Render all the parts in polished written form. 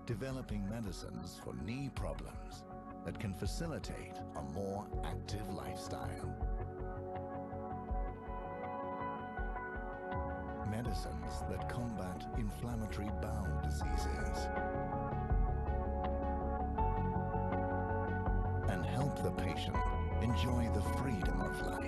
developing medicines for knee problems that can facilitate a more active lifestyle. Medicines that combat inflammatory bowel diseases and help the patient enjoy the freedom of life.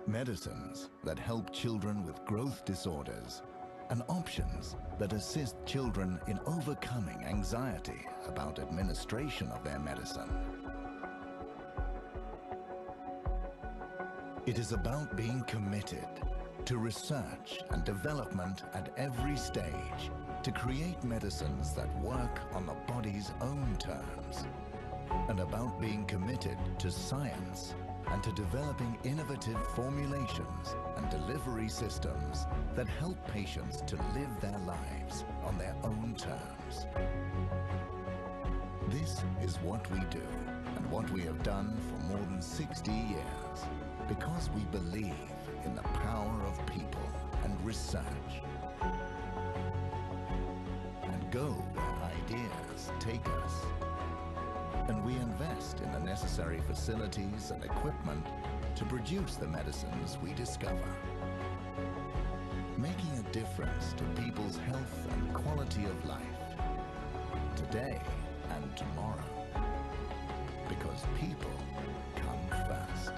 Medicines that help children with growth disorders and options that assist children in overcoming anxiety about administration of their medicine. It is about being committed to research and development at every stage to create medicines that work on the body's own terms, and about being committed to science and to developing innovative formulations and delivery systems that help patients to live their lives on their own terms. This is what we do and what we have done for more than 60 years because we believe in the power of people and research and go where ideas take us. And we invest in the necessary facilities and equipment to produce the medicines we discover, making a difference to people's health and quality of life, today and tomorrow, because people come first.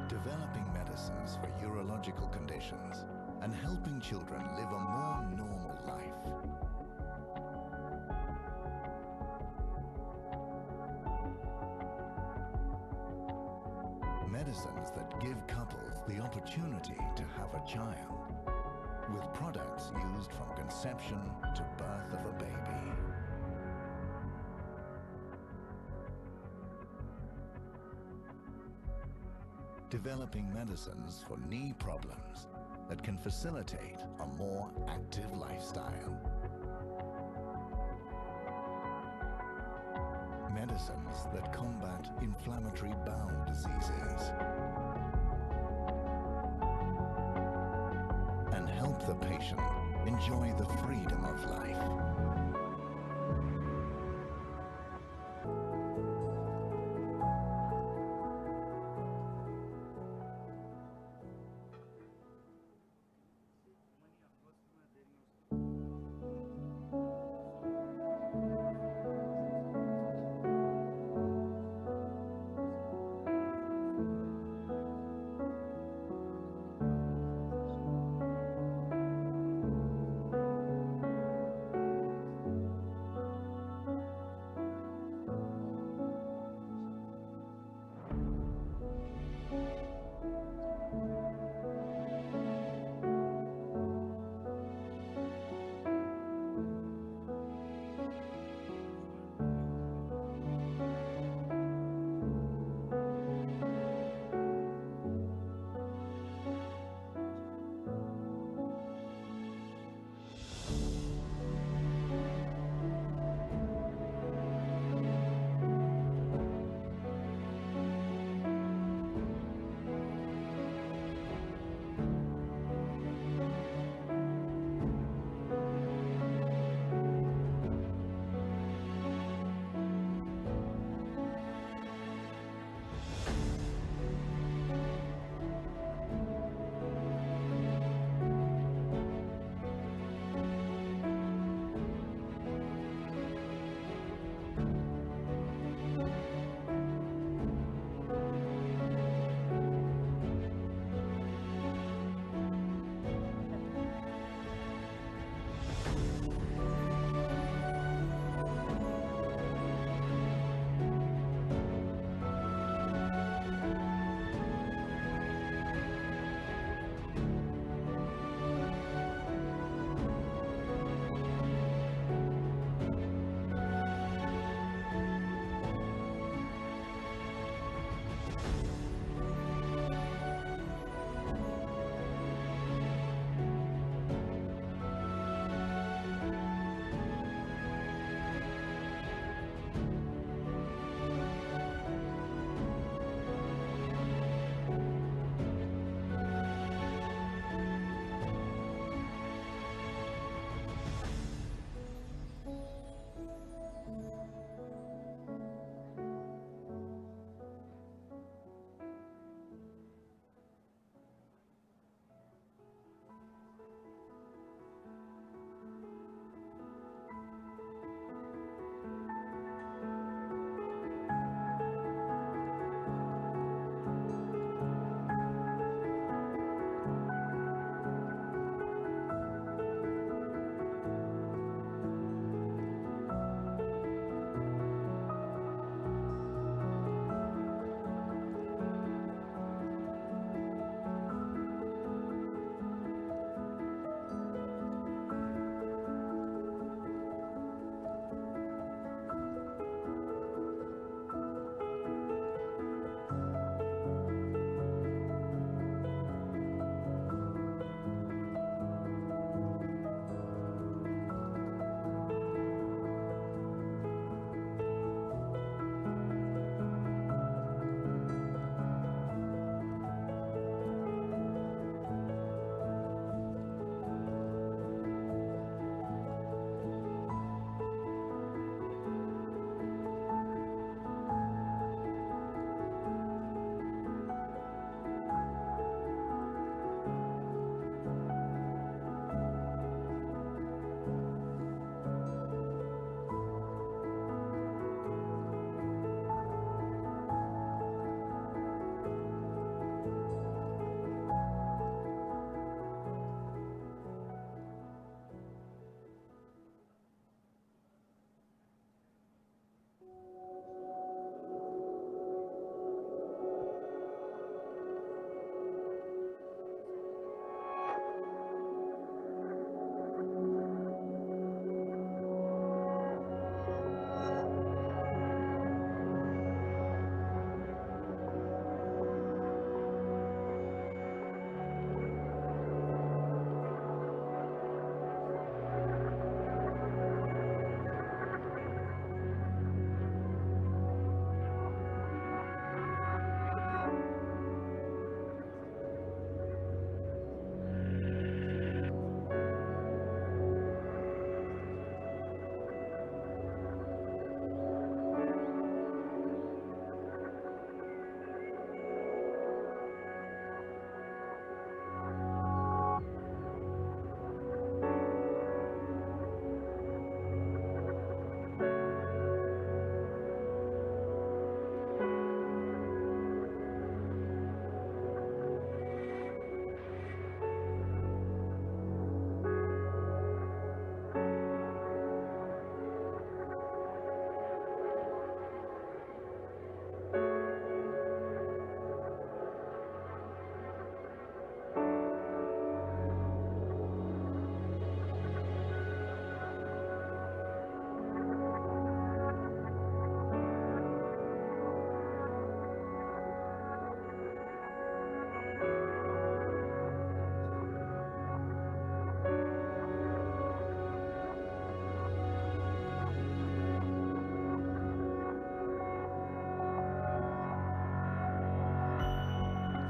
Developing medicines for urological conditions and helping children live a more normal life. medicines that give couples the opportunity to have a child, with products used from conception to birth of a baby. Developing medicines for knee problems that can facilitate a more active lifestyle. Medicines that combat inflammatory bowel diseases and help the patient enjoy the freedom of life.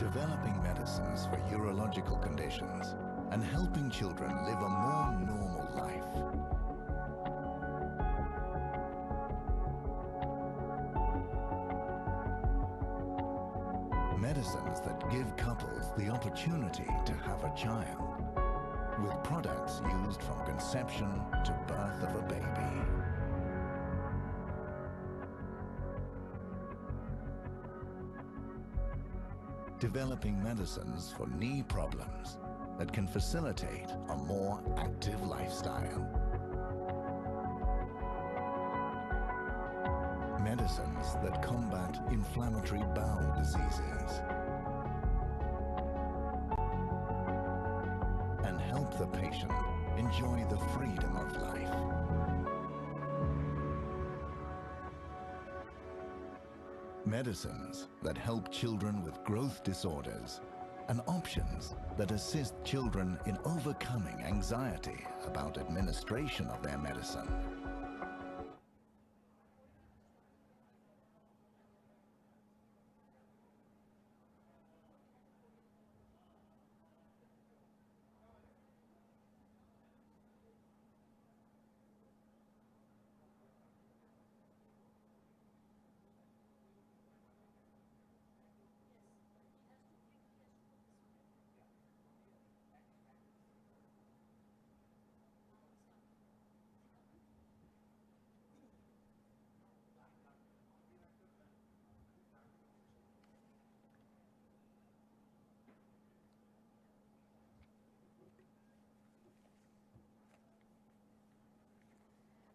developing medicines for urological conditions, and helping children live a more normal life. Medicines that give couples the opportunity to have a child, with products used from conception to birth of a baby. Developing medicines for knee problems that can facilitate a more active lifestyle. Medicines that combat inflammatory bowel diseases and help the patient enjoy the freedom of life. Medicines that help children with growth disorders and options that assist children in overcoming anxiety about administration of their medicine.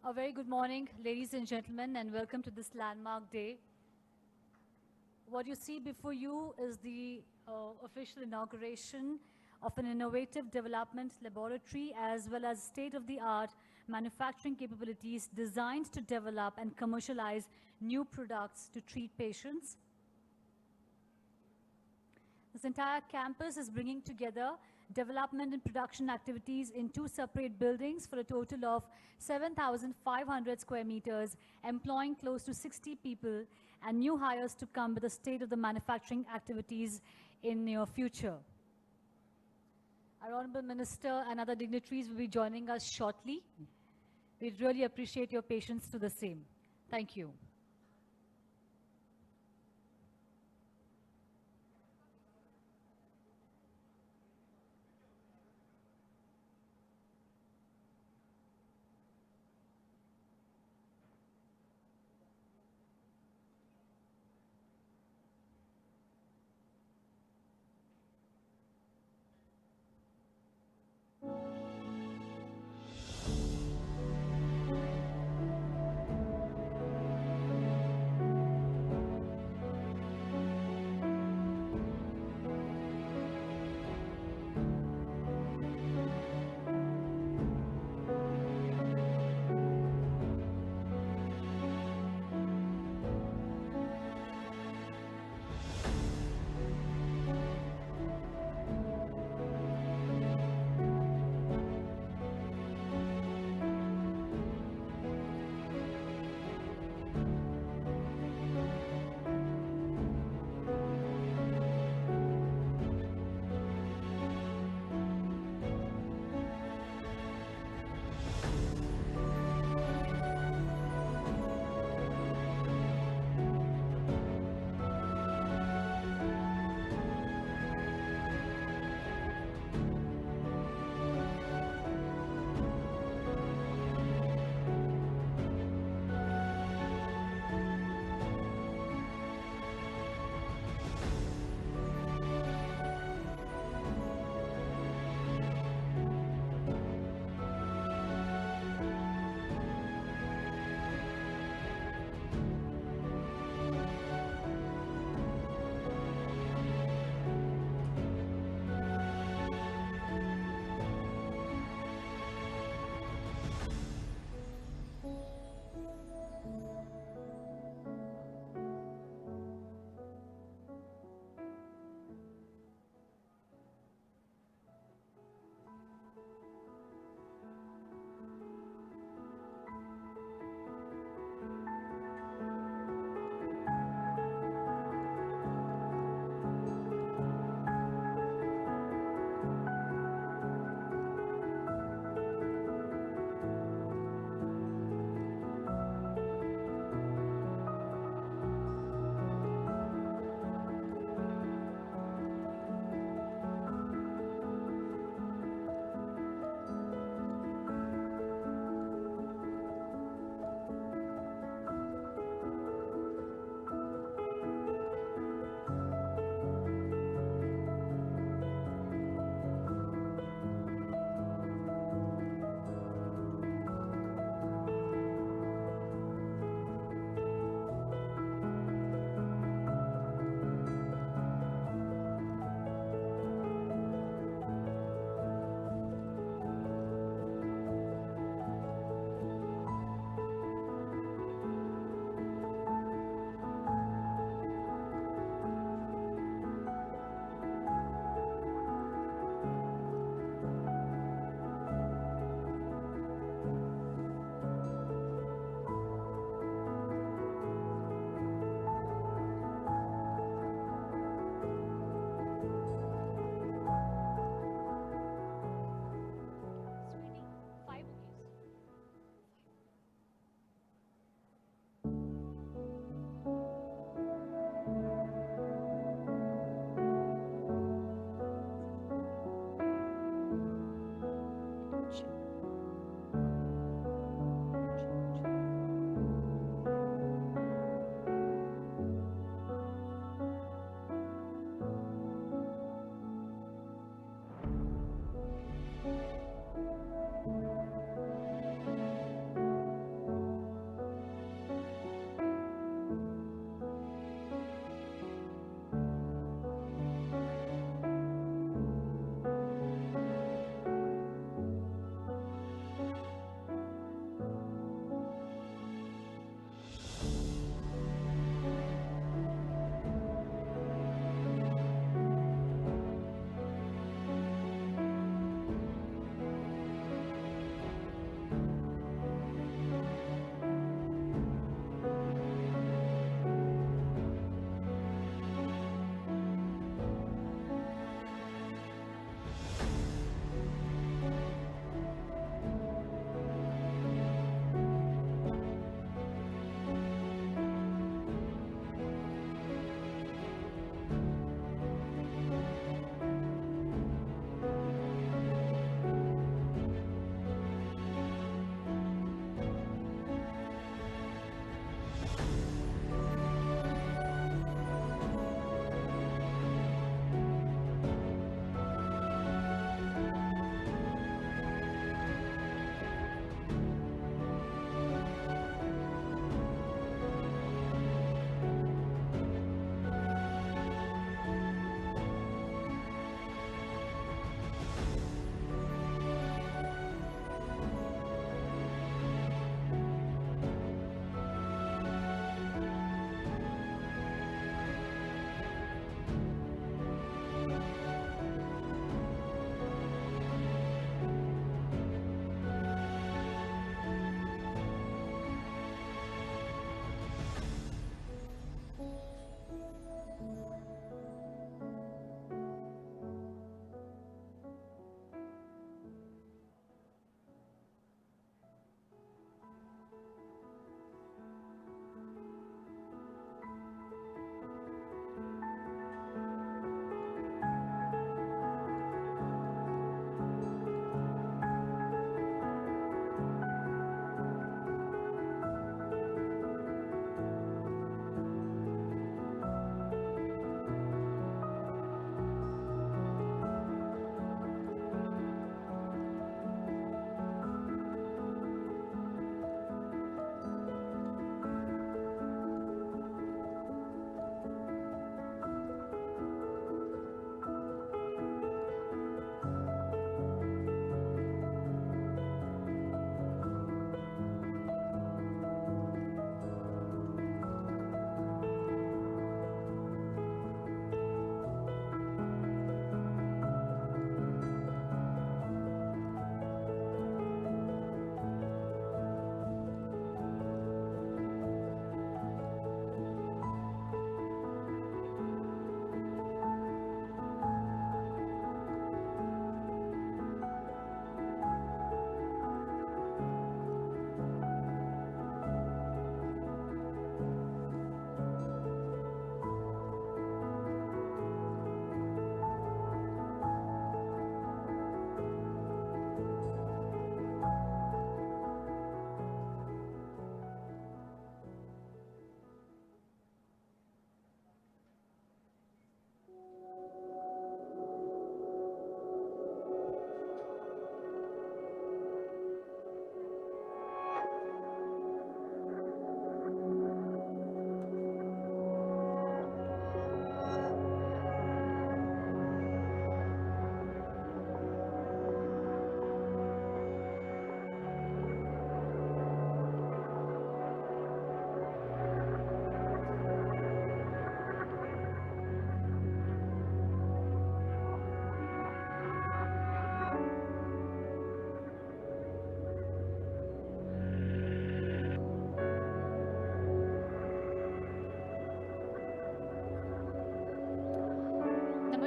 A very good morning, ladies and gentlemen, and welcome to this landmark day. What you see before you is the official inauguration of an innovative development laboratory as well as state-of-the-art manufacturing capabilities designed to develop and commercialize new products to treat patients. This entire campus is bringing together development and production activities in two separate buildings for a total of 7,500 square meters, employing close to 60 people and new hires to come with the state of the manufacturing activities in near future. Our Honorable Minister and other dignitaries will be joining us shortly. We'd really appreciate your patience to the same. Thank you.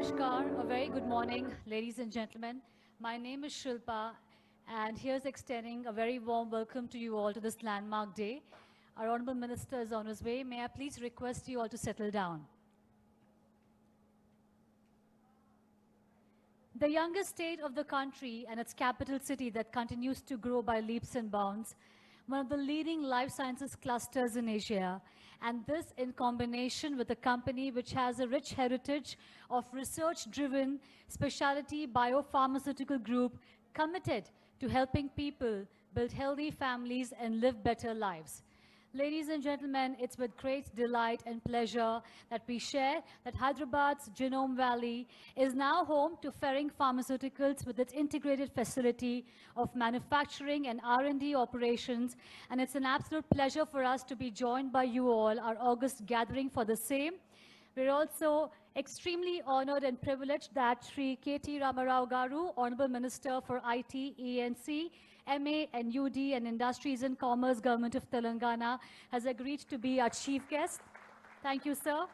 Namaskar, a very good morning, ladies and gentlemen. My name is Shilpa, and here's extending a very warm welcome to you all to this landmark day. Our Honorable Minister is on his way. May I please request you all to settle down. The youngest state of the country and its capital city that continues to grow by leaps and bounds, one of the leading life sciences clusters in Asia, and this in combination with a company which has a rich heritage of research-driven specialty biopharmaceutical group committed to helping people build healthy families and live better lives. Ladies and gentlemen, it's with great delight and pleasure that we share that Hyderabad's Genome Valley is now home to Ferring Pharmaceuticals with its integrated facility of manufacturing and R&D operations. And it's an absolute pleasure for us to be joined by you all, our August gathering for the same. We're also extremely honored and privileged that Sri KT Ramarao Garu, Honorable Minister for IT, ENC, MA and UD and Industries and Commerce, Government of Telangana, has agreed to be our chief guest. Thank you, sir.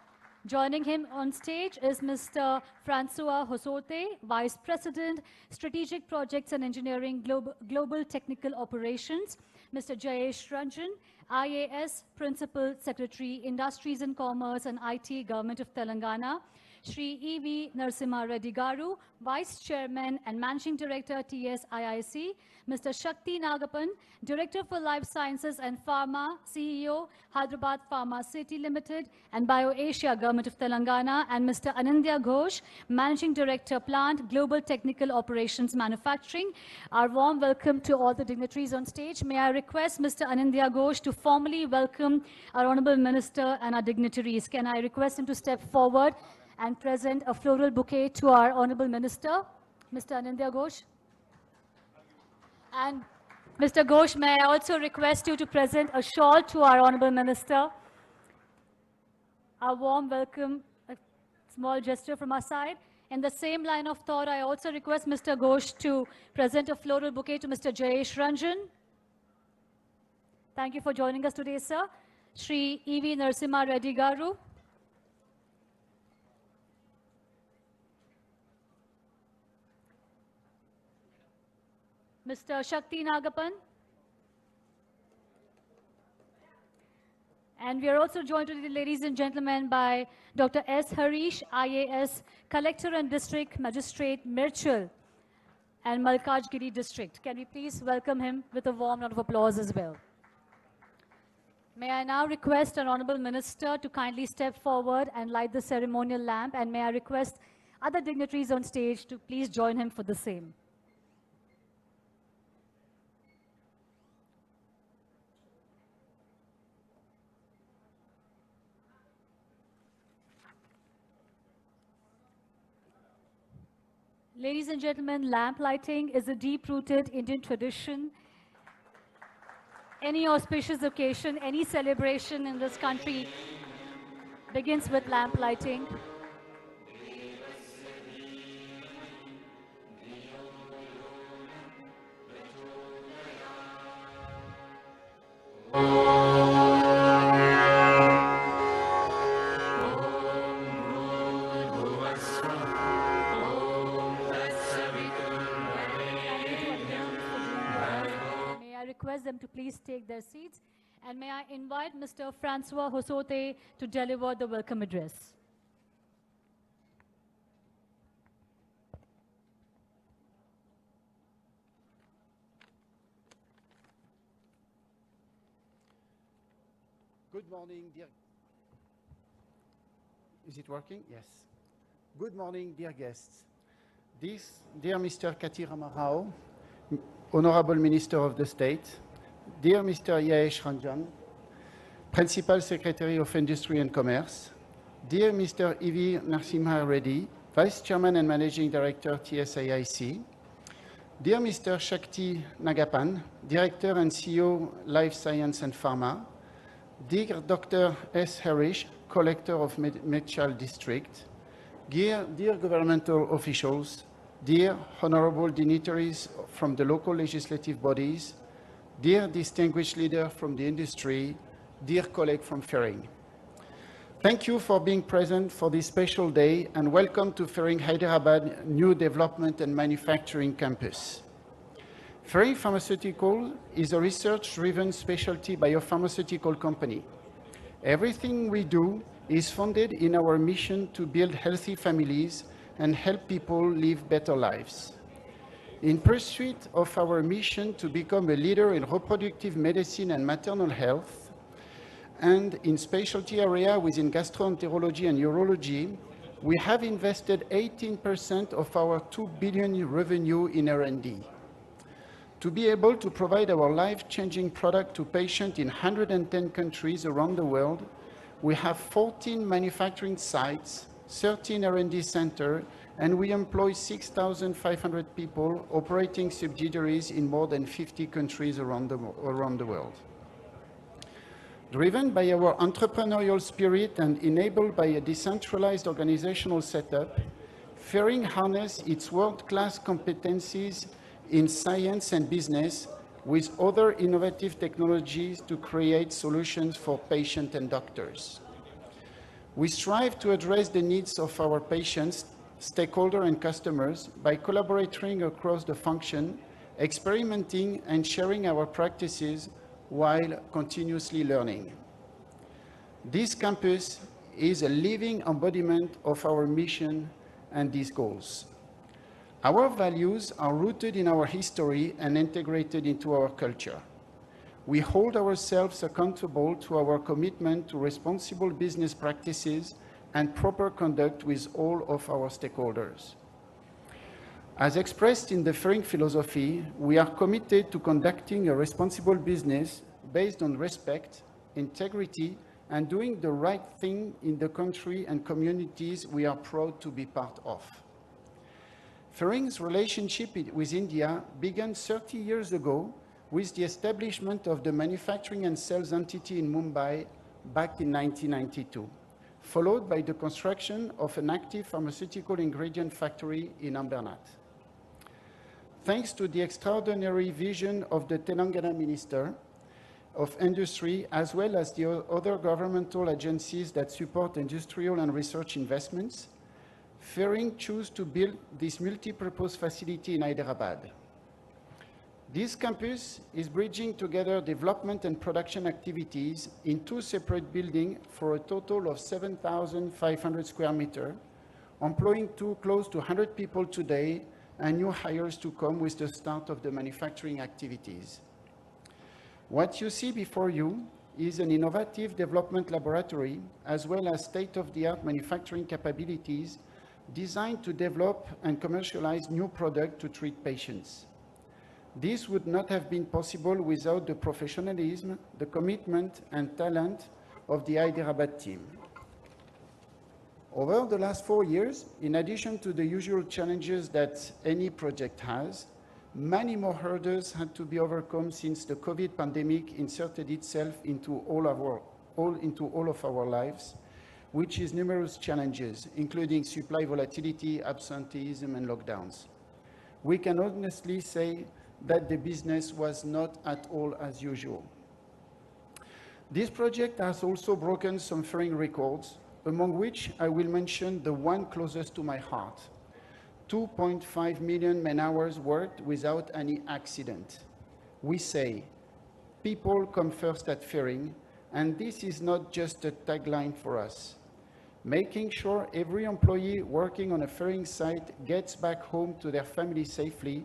Joining him on stage is Mr. Francois Hosote, Vice President, Strategic Projects and Engineering, Global Technical Operations, Mr. Jayesh Ranjan, IAS, Principal Secretary, Industries and Commerce and IT, Government of Telangana, Shri E.V. Narasimha Reddy Garu, Vice Chairman and Managing Director, TSIIC, Mr. Shakti Nagapan, Director for Life Sciences and Pharma, CEO, Hyderabad Pharma City Limited and BioAsia, Government of Telangana, and Mr. Anindya Ghosh, Managing Director, Plant, Global Technical Operations Manufacturing. Our warm welcome to all the dignitaries on stage. May I request Mr. Anindya Ghosh to formally welcome our Honorable Minister and our dignitaries. Can I request him to step forward and present a floral bouquet to our Honorable Minister, Mr. Anindya Ghosh. And Mr. Ghosh, may I also request you to present a shawl to our Honorable Minister. A warm welcome, a small gesture from our side. In the same line of thought, I also request Mr. Ghosh to present a floral bouquet to Mr. Jayesh Ranjan. Thank you for joining us today, sir. Shri E.V. Narasimha Reddy Garu. Mr. Shakti Nagapan. And we are also joined today, ladies and gentlemen, by Dr. S. Harish, IAS, Collector and District Magistrate, Mirchal and Malkajgiri District. Can we please welcome him with a warm round of applause as well? May I now request our Honorable Minister to kindly step forward and light the ceremonial lamp, and may I request other dignitaries on stage to please join him for the same. Ladies and gentlemen, lamp lighting is a deep-rooted Indian tradition. Any auspicious occasion, any celebration in this country begins with lamp lighting. Request them to please take their seats, and may I invite Mr. Francois Hosote to deliver the welcome address. Good morning, dear. Is it working? Yes. Good morning, dear guests. Dear Mr. KT Ramarao, Honorable Minister of the State, dear Mr. Jayesh Ranjan, Principal Secretary of Industry and Commerce, dear Mr. E.V. Narasimha Reddy, Vice Chairman and Managing Director, TSIIC, dear Mr. Shakti Nagapan, Director and CEO, Life Science and Pharma, dear Dr. S. Harish, Collector of Mirchal District, dear governmental officials, dear honorable dignitaries from the local legislative bodies, dear distinguished leader from the industry, dear colleague from Ferring. Thank you for being present for this special day and welcome to Ferring Hyderabad New Development and Manufacturing Campus. Ferring Pharmaceutical is a research-driven specialty biopharmaceutical company. Everything we do is founded in our mission to build healthy families and help people live better lives. In pursuit of our mission to become a leader in reproductive medicine and maternal health, and in specialty area within gastroenterology and urology, we have invested 18% of our 2 billion revenue in R&D. To be able to provide our life-changing product to patients in 110 countries around the world, we have 14 manufacturing sites, 13 R&D centers, and we employ 6,500 people operating subsidiaries in more than 50 countries around the world. Driven by our entrepreneurial spirit and enabled by a decentralized organizational setup, Ferring harnesses its world-class competencies in science and business with other innovative technologies to create solutions for patients and doctors. We strive to address the needs of our patients, stakeholders, and customers by collaborating across the function, experimenting and sharing our practices while continuously learning. This campus is a living embodiment of our mission and these goals. Our values are rooted in our history and integrated into our culture. We hold ourselves accountable to our commitment to responsible business practices and proper conduct with all of our stakeholders. As expressed in the Ferring philosophy, we are committed to conducting a responsible business based on respect, integrity, and doing the right thing in the country and communities we are proud to be part of. Ferring's relationship with India began 30 years ago with the establishment of the manufacturing and sales entity in Mumbai back in 1992, followed by the construction of an active pharmaceutical ingredient factory in Ambernath. Thanks to the extraordinary vision of the Telangana Minister of Industry, as well as the other governmental agencies that support industrial and research investments, Ferring chose to build this multi-purpose facility in Hyderabad. This campus is bridging together development and production activities in two separate buildings for a total of 7,500 square meters, employing close to 100 people today and new hires to come with the start of the manufacturing activities. What you see before you is an innovative development laboratory as well as state-of-the-art manufacturing capabilities designed to develop and commercialize new products to treat patients. This would not have been possible without the professionalism, the commitment and talent of the Hyderabad team. Over the last 4 years, in addition to the usual challenges that any project has, many more hurdles had to be overcome since the COVID pandemic inserted itself into all of our lives, which is numerous challenges, including supply volatility, absenteeism, and lockdowns. We can honestly say that the business was not at all as usual. This project has also broken some Ferring records, among which I will mention the one closest to my heart. 2.5 million man-hours worked without any accident. We say, people come first at Ferring, and this is not just a tagline for us. Making sure every employee working on a Ferring site gets back home to their family safely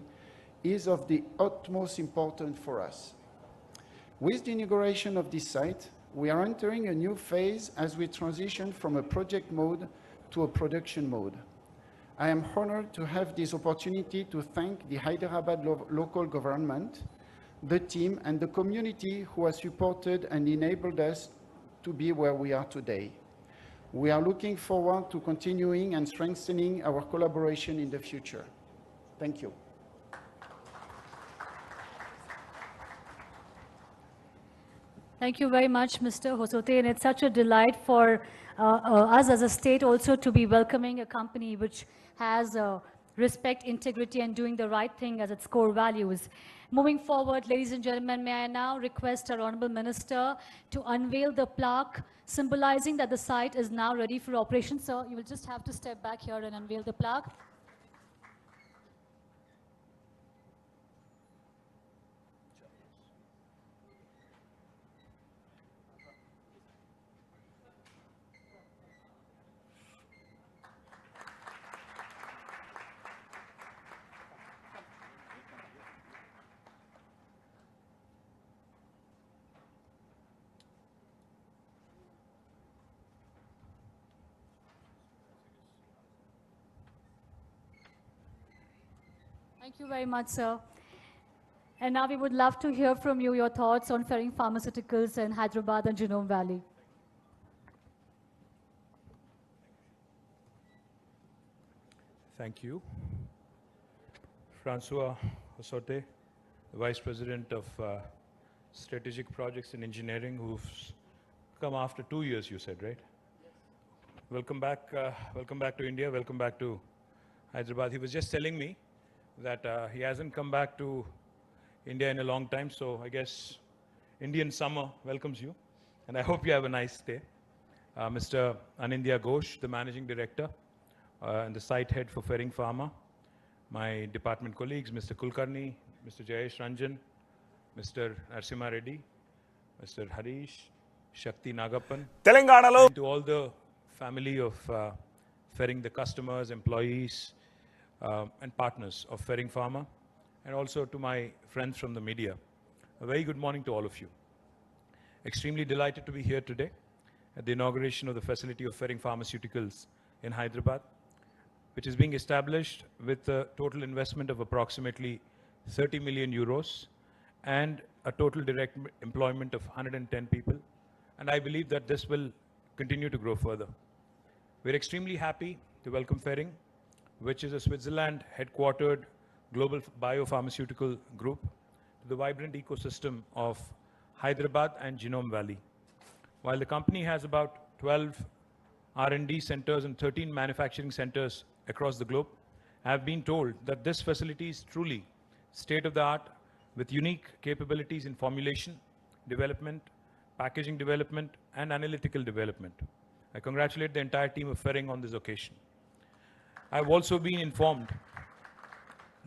is of the utmost importance for us. With the inauguration of this site, we are entering a new phase as we transition from a project mode to a production mode. I am honored to have this opportunity to thank the Hyderabad local government, the team, and the community who has supported and enabled us to be where we are today. We are looking forward to continuing and strengthening our collaboration in the future. Thank you. Thank you very much, Mr. Hosote, and it's such a delight for us as a state also to be welcoming a company which has respect, integrity, and doing the right thing as its core values. Moving forward, ladies and gentlemen, may I now request our Honorable Minister to unveil the plaque symbolizing that the site is now ready for operation. Sir, you will just have to step back here and unveil the plaque. Thank you very much, sir. And now we would love to hear from you your thoughts on Ferring Pharmaceuticals in Hyderabad and Genome Valley. Thank you. Francois Osote, the Vice President of Strategic Projects and Engineering, who's come after 2 years, you said, right? Yes. Welcome back to India, welcome back to Hyderabad. He was just telling me that he hasn't come back to India in a long time, so I guess Indian summer welcomes you, and I hope you have a nice day. Mr. Anindya Ghosh, the Managing Director and the Site Head for Ferring Pharma, my department colleagues, Mr. Kulkarni, Mr. Jayesh Ranjan, Mr. Narsimha Reddy, Mr. Harish, Shakti Nagappan, Telangana, and to all the family of Ferring, the customers, employees, and partners of Ferring Pharma, and also to my friends from the media. A very good morning to all of you. Extremely delighted to be here today at the inauguration of the facility of Ferring Pharmaceuticals in Hyderabad, which is being established with a total investment of approximately 30 million euros and a total direct employment of 110 people. And I believe that this will continue to grow further. We're extremely happy to welcome Ferring, which is a Switzerland headquartered global biopharmaceutical group, to the vibrant ecosystem of Hyderabad and Genome Valley. While the company has about 12 R&D centers and 13 manufacturing centers across the globe, I have been told that this facility is truly state-of-the-art with unique capabilities in formulation, development, packaging development, and analytical development. I congratulate the entire team of Ferring on this occasion. I've also been informed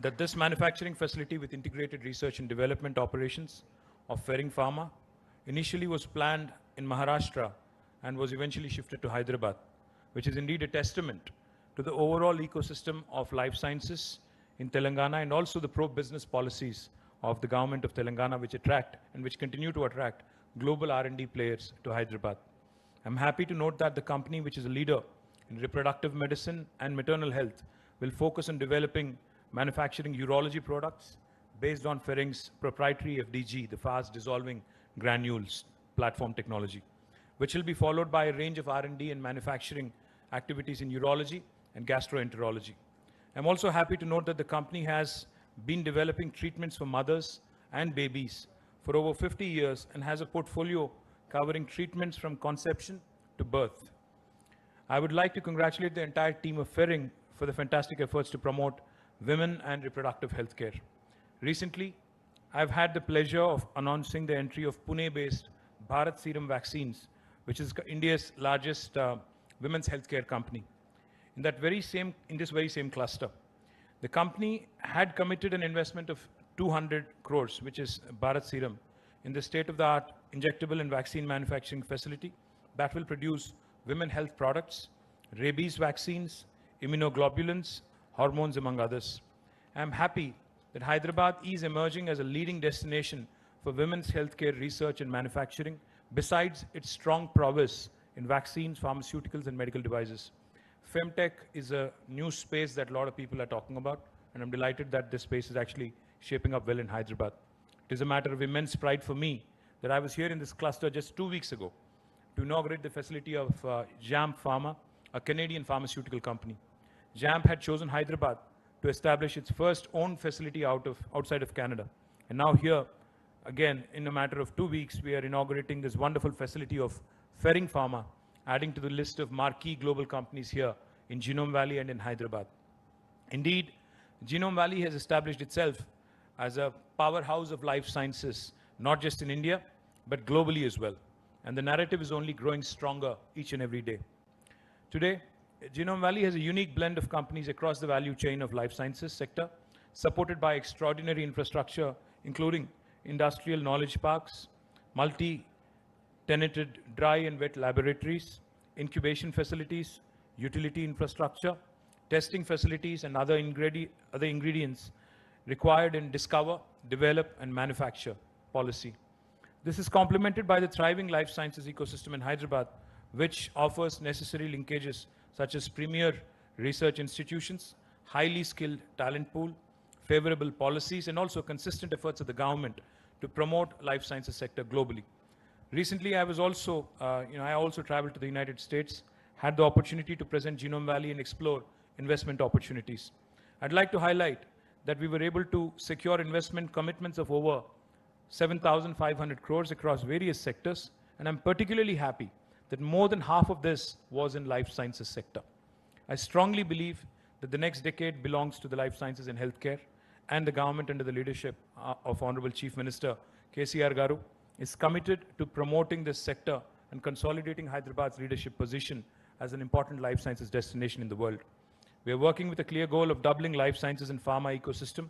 that this manufacturing facility with integrated research and development operations of Ferring Pharma initially was planned in Maharashtra and was eventually shifted to Hyderabad, which is indeed a testament to the overall ecosystem of life sciences in Telangana and also the pro-business policies of the government of Telangana, which attract and which continue to attract global R&D players to Hyderabad. I'm happy to note that the company, which is a leader in reproductive medicine and maternal health, will focus on developing manufacturing urology products based on Ferring's proprietary FDG, the fast dissolving granules platform technology, which will be followed by a range of R&D and manufacturing activities in urology and gastroenterology. I'm also happy to note that the company has been developing treatments for mothers and babies for over 50 years and has a portfolio covering treatments from conception to birth. I would like to congratulate the entire team of Ferring for the fantastic efforts to promote women and reproductive health care. Recently, I've had the pleasure of announcing the entry of Pune-based Bharat Serum Vaccines, which is India's largest women's healthcare company. In this very same cluster, the company had committed an investment of 200 crores, which is Bharat Serum, in the state-of-the-art injectable and vaccine manufacturing facility that will produce women health products, rabies vaccines, immunoglobulins, hormones, among others. I'm happy that Hyderabad is emerging as a leading destination for women's healthcare research and manufacturing, besides its strong prowess in vaccines, pharmaceuticals, and medical devices. Femtech is a new space that a lot of people are talking about, and I'm delighted that this space is actually shaping up well in Hyderabad. It is a matter of immense pride for me that I was here in this cluster just 2 weeks ago to inaugurate the facility of JAMP Pharma, a Canadian pharmaceutical company. JAMP had chosen Hyderabad to establish its first own facility outside of Canada. And now here, again, in a matter of 2 weeks, we are inaugurating this wonderful facility of Ferring Pharma, adding to the list of marquee global companies here in Genome Valley and in Hyderabad. Indeed, Genome Valley has established itself as a powerhouse of life sciences, not just in India, but globally as well. And the narrative is only growing stronger each and every day. Today, Genome Valley has a unique blend of companies across the value chain of life sciences sector, supported by extraordinary infrastructure, including industrial knowledge parks, multi-tenanted dry and wet laboratories, incubation facilities, utility infrastructure, testing facilities, and other ingredients required in discover, develop, and manufacture policy. This is complemented by the thriving life sciences ecosystem in Hyderabad, which offers necessary linkages such as premier research institutions, highly skilled talent pool, favorable policies, and also consistent efforts of the government to promote life sciences sector globally. Recently, I also traveled to the United States, had the opportunity to present Genome Valley and explore investment opportunities. I'd like to highlight that we were able to secure investment commitments of over 7,500 crores across various sectors, and I'm particularly happy that more than half of this was in life sciences sector. I strongly believe that the next decade belongs to the life sciences and healthcare, and the government under the leadership of Honorable Chief Minister KTR Garu is committed to promoting this sector and consolidating Hyderabad's leadership position as an important life sciences destination in the world. We are working with a clear goal of doubling life sciences and pharma ecosystem,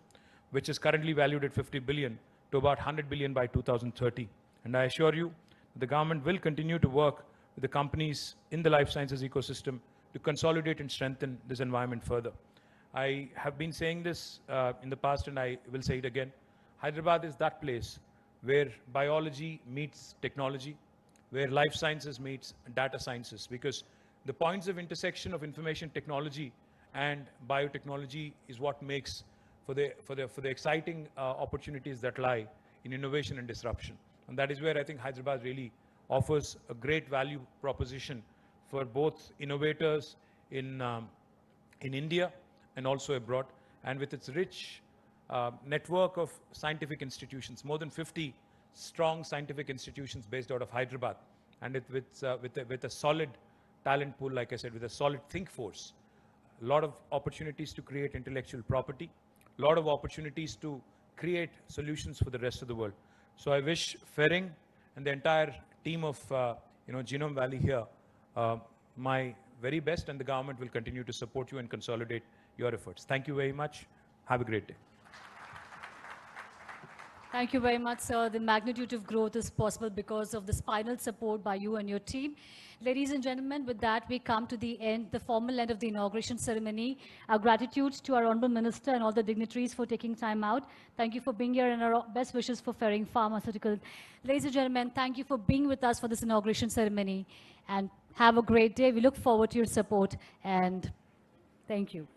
which is currently valued at 50 billion to about 100 billion by 2030. And I assure you, the government will continue to work with the companies in the life sciences ecosystem to consolidate and strengthen this environment further. I have been saying this in the past, and I will say it again. Hyderabad is that place where biology meets technology, where life sciences meets data sciences, because the points of intersection of information technology and biotechnology is what makes for the exciting opportunities that lie in innovation and disruption. And that is where I think Hyderabad really offers a great value proposition for both innovators in India and also abroad. And with its rich network of scientific institutions, more than 50 strong scientific institutions based out of Hyderabad, and with a solid talent pool, like I said, with a solid think force, a lot of opportunities to create intellectual property, a lot of opportunities to create solutions for the rest of the world. So I wish Ferring and the entire team of Genome Valley here my very best, and the government will continue to support you and consolidate your efforts. Thank you very much. Have a great day. Thank you very much, sir. The magnitude of growth is possible because of the spinal support by you and your team. Ladies and gentlemen, with that, we come to the end, the formal end of the inauguration ceremony. Our gratitude to our Honorable Minister and all the dignitaries for taking time out. Thank you for being here, and our best wishes for Ferring Pharmaceutical. Ladies and gentlemen, thank you for being with us for this inauguration ceremony, and have a great day. We look forward to your support, and thank you.